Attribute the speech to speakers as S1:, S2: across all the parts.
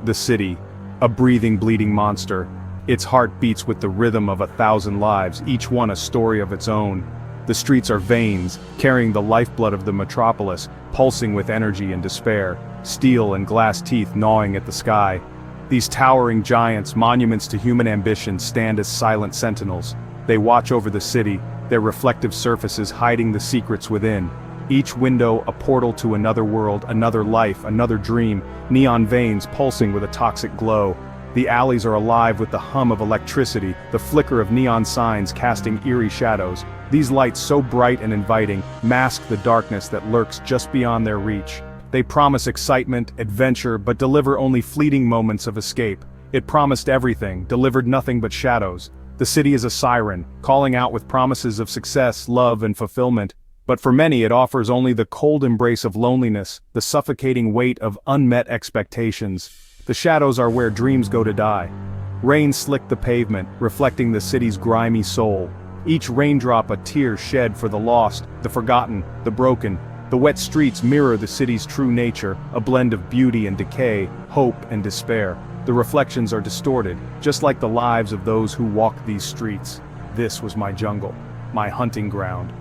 S1: The city, a breathing, bleeding monster. Its heart beats with the rhythm of 1,000 lives, each one a story of its own. The streets are veins, carrying the lifeblood of the metropolis, pulsing with energy and despair, steel and glass teeth gnawing at the sky. These towering giants, monuments to human ambition, stand as silent sentinels. They watch over the city, their reflective surfaces hiding the secrets within. Each window a portal to another world, another life, another dream, neon veins pulsing with a toxic glow. The alleys are alive with the hum of electricity, the flicker of neon signs casting eerie shadows. These lights, so bright and inviting, mask the darkness that lurks just beyond their reach. They promise excitement, adventure, but deliver only fleeting moments of escape. It promised everything, delivered nothing but shadows. The city is a siren, calling out with promises of success, love, and fulfillment. But for many it offers only the cold embrace of loneliness, the suffocating weight of unmet expectations. The shadows are where dreams go to die. Rain slicked the pavement, reflecting the city's grimy soul. Each raindrop a tear shed for the lost, the forgotten, the broken. The wet streets mirror the city's true nature, a blend of beauty and decay, hope and despair. The reflections are distorted, just like the lives of those who walk these streets. This was my jungle, my hunting ground.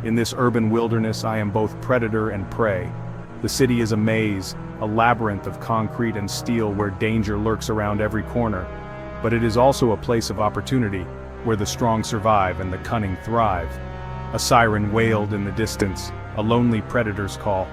S1: In this urban wilderness I am both predator and prey. The city is a maze, a labyrinth of concrete and steel where danger lurks around every corner. But it is also a place of opportunity, where the strong survive and the cunning thrive. A siren wailed in the distance, a lonely predator's call.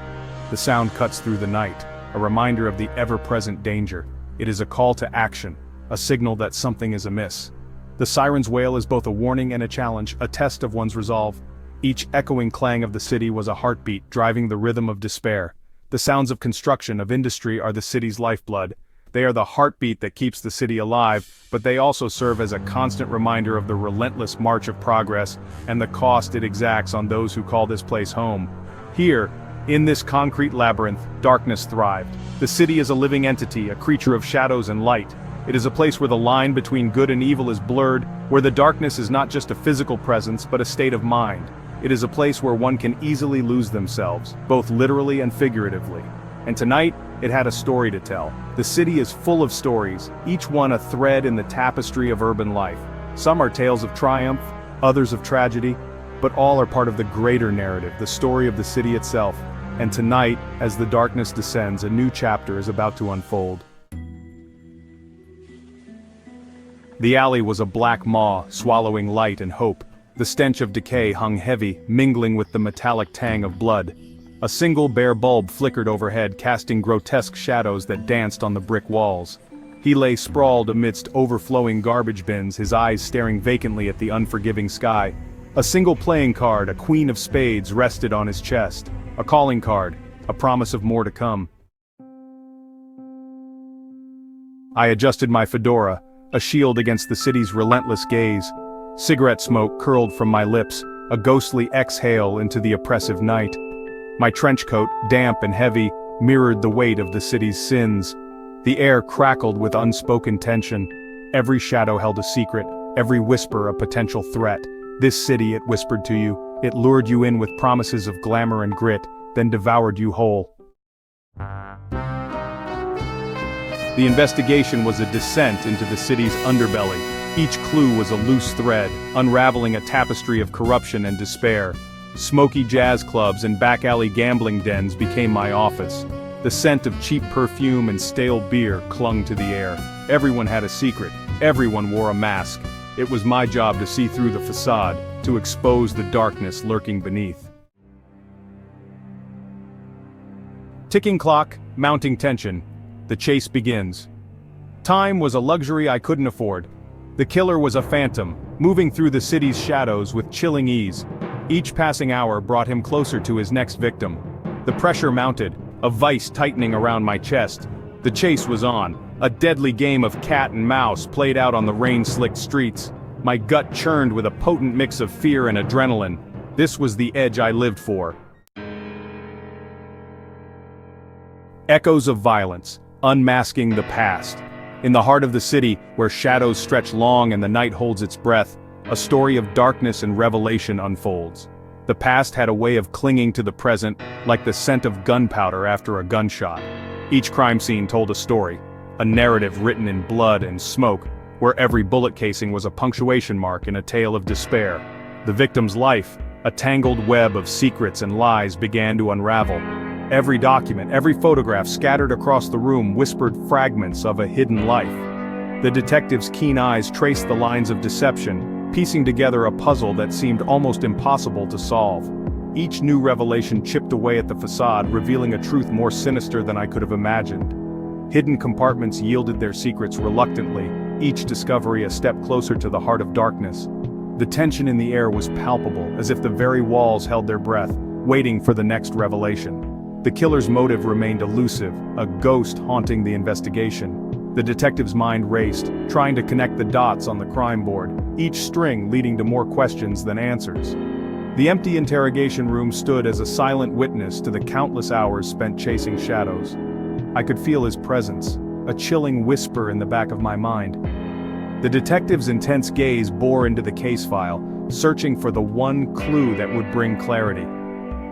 S1: The sound cuts through the night, a reminder of the ever-present danger. It is a call to action, a signal that something is amiss. The siren's wail is both a warning and a challenge, a test of one's resolve. Each echoing clang of the city was a heartbeat, driving the rhythm of despair. The sounds of construction, of industry, are the city's lifeblood. They are the heartbeat that keeps the city alive, but they also serve as a constant reminder of the relentless march of progress and the cost it exacts on those who call this place home. Here, in this concrete labyrinth, darkness thrived. The city is a living entity, a creature of shadows and light. It is a place where the line between good and evil is blurred, where the darkness is not just a physical presence but a state of mind. It is a place where one can easily lose themselves, both literally and figuratively. And tonight, it had a story to tell. The city is full of stories, each one a thread in the tapestry of urban life. Some are tales of triumph, others of tragedy, but all are part of the greater narrative, the story of the city itself. And tonight, as the darkness descends, a new chapter is about to unfold. The alley was a black maw, swallowing light and hope. The stench of decay hung heavy, mingling with the metallic tang of blood. A single bare bulb flickered overhead, casting grotesque shadows that danced on the brick walls. He lay sprawled amidst overflowing garbage bins, his eyes staring vacantly at the unforgiving sky. A single playing card, a queen of spades, rested on his chest. A calling card, a promise of more to come. I adjusted my fedora, a shield against the city's relentless gaze. Cigarette smoke curled from my lips, a ghostly exhale into the oppressive night. My trench coat, damp and heavy, mirrored the weight of the city's sins. The air crackled with unspoken tension. Every shadow held a secret, every whisper a potential threat. This city, it whispered to you, it lured you in with promises of glamour and grit, then devoured you whole. The investigation was a descent into the city's underbelly. Each clue was a loose thread, unraveling a tapestry of corruption and despair. Smoky jazz clubs and back-alley gambling dens became my office. The scent of cheap perfume and stale beer clung to the air. Everyone had a secret. Everyone wore a mask. It was my job to see through the facade, to expose the darkness lurking beneath. Ticking clock, mounting tension. The chase begins. Time was a luxury I couldn't afford. The killer was a phantom, moving through the city's shadows with chilling ease. Each passing hour brought him closer to his next victim. The pressure mounted, a vice tightening around my chest. The chase was on, a deadly game of cat and mouse played out on the rain-slicked streets. My gut churned with a potent mix of fear and adrenaline. This was the edge I lived for. Echoes of violence, unmasking the past. In the heart of the city, where shadows stretch long and the night holds its breath, a story of darkness and revelation unfolds. The past had a way of clinging to the present, like the scent of gunpowder after a gunshot. Each crime scene told a story. a narrative written in blood and smoke, where every bullet casing was a punctuation mark in a tale of despair. The victim's life, a tangled web of secrets and lies, began to unravel. Every document, every photograph scattered across the room whispered fragments of a hidden life. The detective's keen eyes traced the lines of deception, piecing together a puzzle that seemed almost impossible to solve. Each new revelation chipped away at the facade, revealing a truth more sinister than I could have imagined. Hidden compartments yielded their secrets reluctantly, each discovery a step closer to the heart of darkness. The tension in the air was palpable, as if the very walls held their breath, waiting for the next revelation. The killer's motive remained elusive, a ghost haunting the investigation. The detective's mind raced, trying to connect the dots on the crime board, each string leading to more questions than answers. The empty interrogation room stood as a silent witness to the countless hours spent chasing shadows. I could feel his presence, a chilling whisper in the back of my mind. The detective's intense gaze bore into the case file, searching for the one clue that would bring clarity.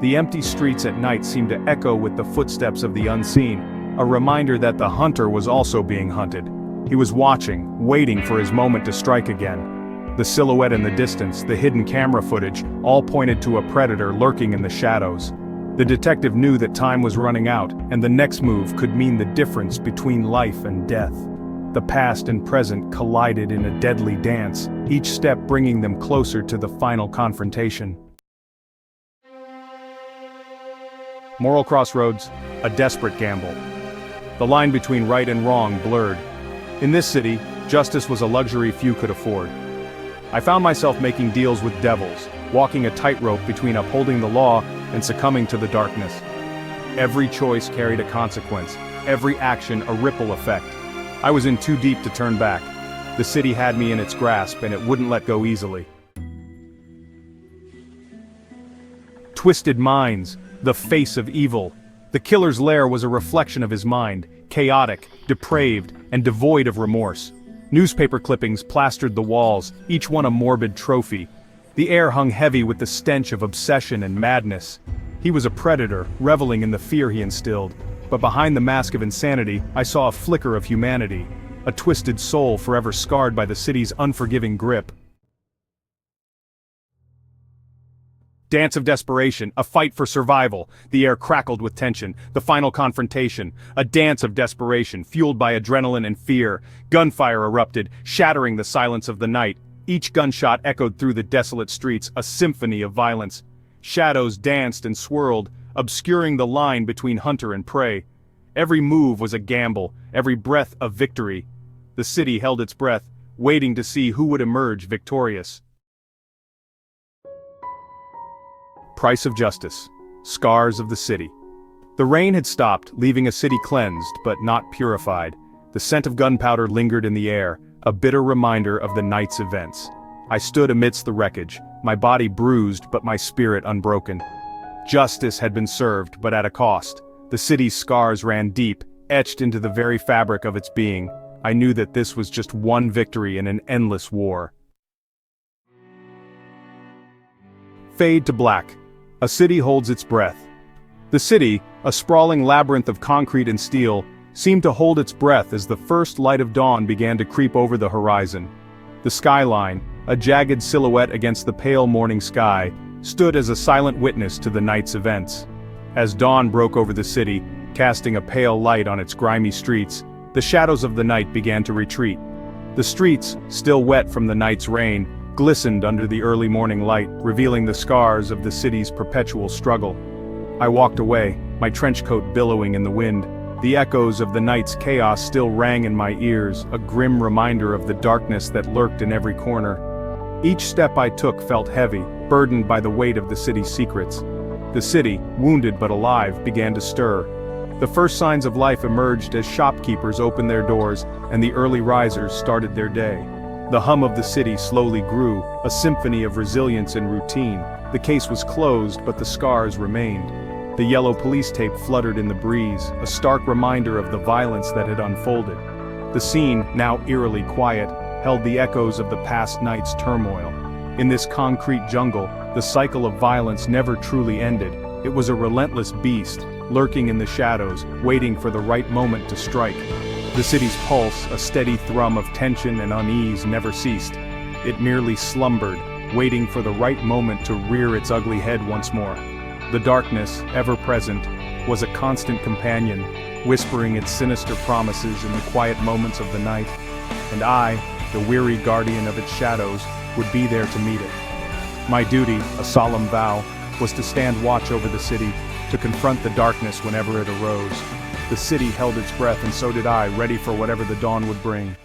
S1: The empty streets at night seemed to echo with the footsteps of the unseen, a reminder that the hunter was also being hunted. He was watching, waiting for his moment to strike again. The silhouette in the distance, the hidden camera footage, all pointed to a predator lurking in the shadows. The detective knew that time was running out, and the next move could mean the difference between life and death. The past and present collided in a deadly dance, each step bringing them closer to the final confrontation. Moral crossroads, a desperate gamble. The line between right and wrong blurred. In this city, justice was a luxury few could afford. I found myself making deals with devils, walking a tightrope between upholding the law and succumbing to the darkness. Every choice carried a consequence, every action a ripple effect. I was in too deep to turn back. The city had me in its grasp, and it wouldn't let go easily. Twisted minds, the face of evil. The killer's lair was a reflection of his mind, chaotic, depraved, and devoid of remorse. Newspaper clippings plastered the walls, each one a morbid trophy. The air hung heavy with the stench of obsession and madness. He was a predator, reveling in the fear he instilled. But behind the mask of insanity, I saw a flicker of humanity, a twisted soul forever scarred by the city's unforgiving grip. Dance of desperation, a fight for survival. The air crackled with tension, the final confrontation. A dance of desperation, fueled by adrenaline and fear. Gunfire erupted, shattering the silence of the night. Each gunshot echoed through the desolate streets, a symphony of violence. Shadows danced and swirled, obscuring the line between hunter and prey. Every move was a gamble, every breath a victory. The city held its breath, waiting to see who would emerge victorious. Price of justice. Scars of the city. The rain had stopped, leaving a city cleansed but not purified. The scent of gunpowder lingered in the air, a bitter reminder of the night's events. I stood amidst the wreckage, my body bruised but my spirit unbroken. Justice had been served, but at a cost. The city's scars ran deep, etched into the very fabric of its being. I knew that this was just one victory in an endless war. Fade to black. A city holds its breath. The city, a sprawling labyrinth of concrete and steel, seemed to hold its breath as the first light of dawn began to creep over the horizon. The skyline, a jagged silhouette against the pale morning sky, stood as a silent witness to the night's events. As dawn broke over the city, casting a pale light on its grimy streets, the shadows of the night began to retreat. The streets, still wet from the night's rain, glistened under the early morning light, revealing the scars of the city's perpetual struggle. I walked away, my trench coat billowing in the wind. The echoes of the night's chaos still rang in my ears, a grim reminder of the darkness that lurked in every corner. Each step I took felt heavy, burdened by the weight of the city's secrets. The city, wounded but alive, began to stir. The first signs of life emerged as shopkeepers opened their doors and the early risers started their day. The hum of the city slowly grew, a symphony of resilience and routine. The case was closed, but the scars remained. The yellow police tape fluttered in the breeze, a stark reminder of the violence that had unfolded. The scene, now eerily quiet, held the echoes of the past night's turmoil. In this concrete jungle, the cycle of violence never truly ended. It was a relentless beast, lurking in the shadows, waiting for the right moment to strike. The city's pulse, a steady thrum of tension and unease, never ceased. It merely slumbered, waiting for the right moment to rear its ugly head once more. The darkness, ever present, was a constant companion, whispering its sinister promises in the quiet moments of the night, and I, the weary guardian of its shadows, would be there to meet it. My duty, a solemn vow, was to stand watch over the city, to confront the darkness whenever it arose. The city held its breath, and so did I, ready for whatever the dawn would bring.